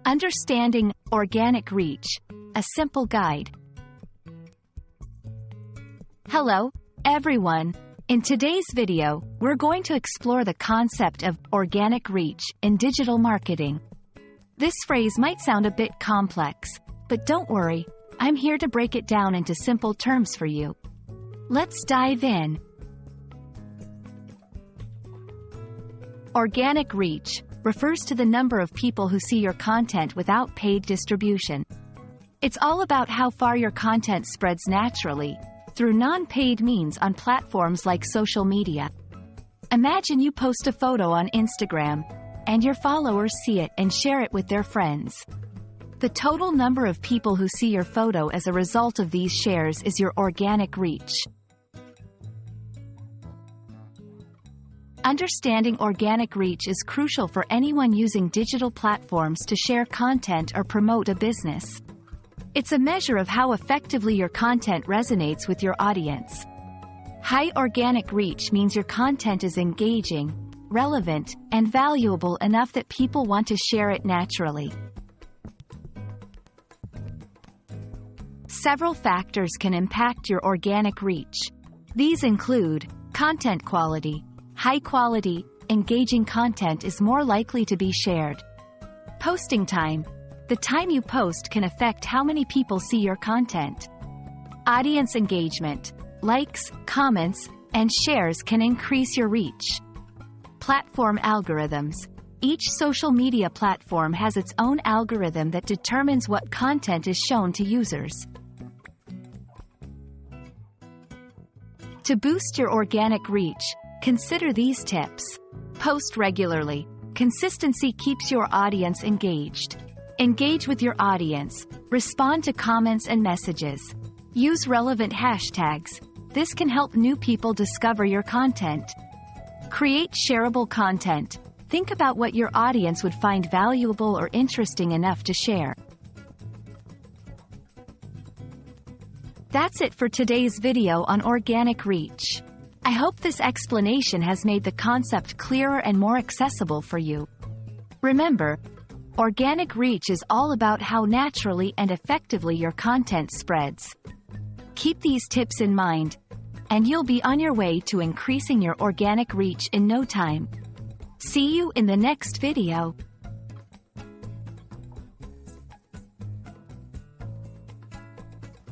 Understanding organic reach, a simple guide. Hello, everyone. In today's video, we're going to explore the concept of organic reach in digital marketing. This phrase might sound a bit complex, but don't worry, I'm here to break it down into simple terms for you. Let's dive in. Organic reach refers to the number of people who see your content without paid distribution. It's all about how far your content spreads naturally, through non-paid means on platforms like social media. Imagine you post a photo on Instagram, and your followers see it and share it with their friends. The total number of people who see your photo as a result of these shares is your organic reach. Understanding organic reach is crucial for anyone using digital platforms to share content or promote a business. It's a measure of how effectively your content resonates with your audience. High organic reach means your content is engaging, relevant, and valuable enough that people want to share it naturally. Several factors can impact your organic reach. These include content quality. High-quality, engaging content is more likely to be shared. Posting time. The time you post can affect how many people see your content. Audience engagement. Likes, comments, and shares can increase your reach. Platform algorithms. Each social media platform has its own algorithm that determines what content is shown to users. To boost your organic reach, consider these tips. Post regularly. Consistency keeps your audience engaged. Engage with your audience. Respond to comments and messages. Use relevant hashtags. This can help new people discover your content. Create shareable content. Think about what your audience would find valuable or interesting enough to share. That's it for today's video on organic reach. I hope this explanation has made the concept clearer and more accessible for you. Remember, organic reach is all about how naturally and effectively your content spreads. Keep these tips in mind, and you'll be on your way to increasing your organic reach in no time. See you in the next video.